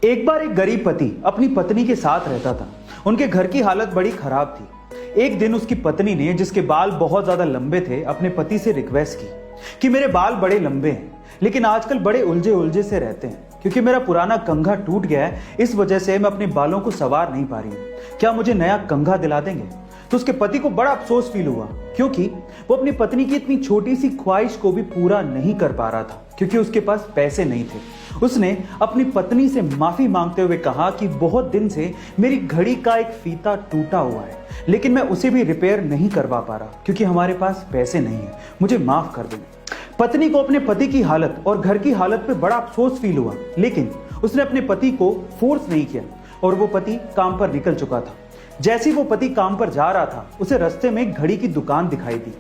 एक बार एक गरीब पति अपनी पत्नी के साथ रहता था। उनके घर की हालत बड़ी खराब थी। एक दिन उसकी पत्नी ने, जिसके बाल बहुत ज्यादा लंबे थे, अपने पति से रिक्वेस्ट की कि मेरे बाल बड़े लंबे हैं लेकिन आजकल बड़े उलझे उलझे से रहते हैं क्योंकि मेरा पुराना कंघा टूट गया है। इस वजह से मैं अपने बालों को संवार नहीं पा रही हूँ। क्या मुझे नया कंघा दिला देंगे? तो उसके पति को बड़ा अफसोस फील हुआ क्योंकि वो अपनी पत्नी की इतनी छोटी सी ख्वाहिश को भी पूरा नहीं कर पा रहा था क्योंकि उसके पास पैसे नहीं थे। उसने अपनी पत्नी से माफी मांगते हुए कहा कि बहुत दिन से मेरी घड़ी का एक फीता टूटा हुआ है लेकिन मैं उसे भी रिपेयर नहीं करवा पा रहा क्योंकि हमारे पास पैसे नहीं है, मुझे माफ कर दो। पत्नी को अपने पति की हालत और घर की हालत पे बड़ा अफसोस फील हुआ लेकिन उसने अपने पति को फोर्स नहीं किया और वो पति काम पर निकल चुका था। जैसे ही वो पति काम पर जा रहा था उसे रास्ते में घड़ी की दुकान दिखाई दी।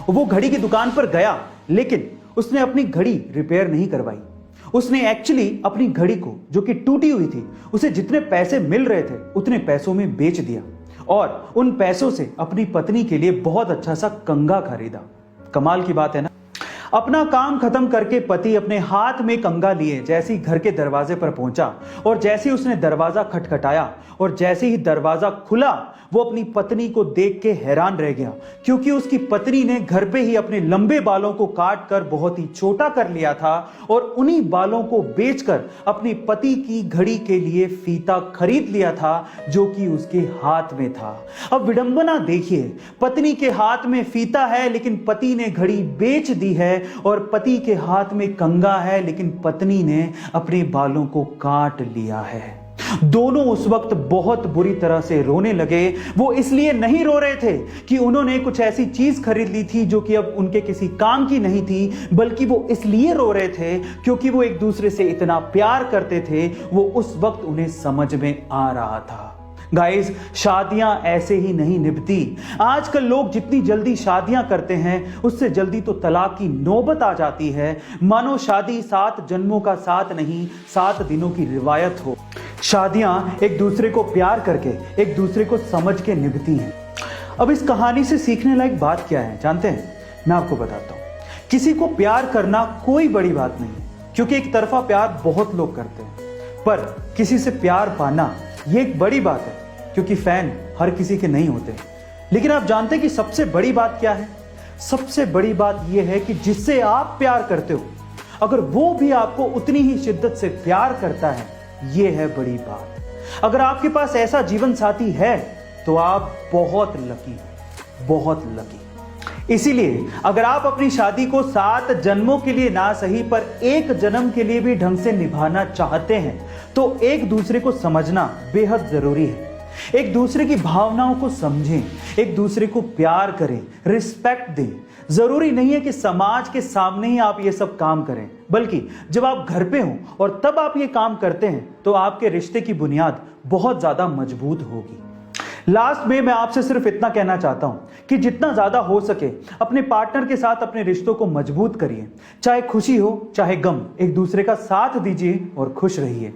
वो घड़ी की दुकान पर गया लेकिन उसने अपनी घड़ी रिपेयर नहीं करवाई। उसने एक्चुअली अपनी घड़ी को, जो कि टूटी हुई थी, उसे जितने पैसे मिल रहे थे उतने पैसों में बेच दिया और उन पैसों से अपनी पत्नी के लिए बहुत अच्छा सा कंघा खरीदा। कमाल की बात है ना। अपना काम खत्म करके पति अपने हाथ में कंघा लिए जैसे ही घर के दरवाजे पर पहुंचा और जैसे ही उसने दरवाजा खटखटाया और जैसे ही दरवाजा खुला वो अपनी पत्नी को देख के हैरान रह गया क्योंकि उसकी पत्नी ने घर पे ही अपने लंबे बालों को काट कर बहुत ही छोटा कर लिया था और उन्हीं बालों को बेचकर अपने पति की घड़ी के लिए फीता खरीद लिया था जो कि उसके हाथ में था। अब विडंबना देखिए, पत्नी के हाथ में फीता है लेकिन पति ने घड़ी बेच दी है और पति के हाथ में कंघा है लेकिन पत्नी ने अपने बालों को काट लिया है। दोनों उस वक्त बहुत बुरी तरह से रोने लगे। वो इसलिए नहीं रो रहे थे कि उन्होंने कुछ ऐसी चीज खरीद ली थी जो कि अब उनके किसी काम की नहीं थी, बल्कि वो इसलिए रो रहे थे क्योंकि वो एक दूसरे से इतना प्यार करते थे। वो उस वक्त उन्हें समझ में आ रहा था। गाइस, शादियां ऐसे ही नहीं निभती। आजकल लोग जितनी जल्दी शादियां करते हैं उससे जल्दी तो तलाक की नौबत आ जाती है। मानो शादी 7 जन्मों का साथ नहीं 7 दिनों की रिवायत हो। शादियां एक दूसरे को प्यार करके, एक दूसरे को समझ के निभती हैं। अब इस कहानी से सीखने लायक बात क्या है जानते हैं? मैं आपको बताता हूं। किसी को प्यार करना कोई बड़ी बात नहीं है क्योंकि एक तरफा प्यार बहुत लोग करते हैं, पर किसी से प्यार पाना ये एक बड़ी बात है क्योंकि फैन हर किसी के नहीं होते। लेकिन आप जानते हैं कि सबसे बड़ी बात क्या है? सबसे बड़ी बात यह है कि जिससे आप प्यार करते हो अगर वो भी आपको उतनी ही शिद्दत से प्यार करता है, ये है बड़ी बात। अगर आपके पास ऐसा जीवन साथी है तो आप बहुत लकी हैं, बहुत लकी। इसीलिए अगर आप अपनी शादी को 7 जन्मों के लिए ना सही पर 1 जन्म के लिए भी ढंग से निभाना चाहते हैं तो एक दूसरे को समझना बेहद जरूरी है। एक दूसरे की भावनाओं को समझें, एक दूसरे को प्यार करें, रिस्पेक्ट दें। जरूरी नहीं है कि समाज के सामने ही आप ये सब काम करें, बल्कि जब आप घर पे हो और तब आप ये काम करते हैं तो आपके रिश्ते की बुनियाद बहुत ज्यादा मजबूत होगी। लास्ट में मैं आपसे सिर्फ इतना कहना चाहता हूं कि जितना ज्यादा हो सके अपने पार्टनर के साथ अपने रिश्तों को मजबूत करिए। चाहे खुशी हो चाहे गम, एक दूसरे का साथ दीजिए और खुश रहिए।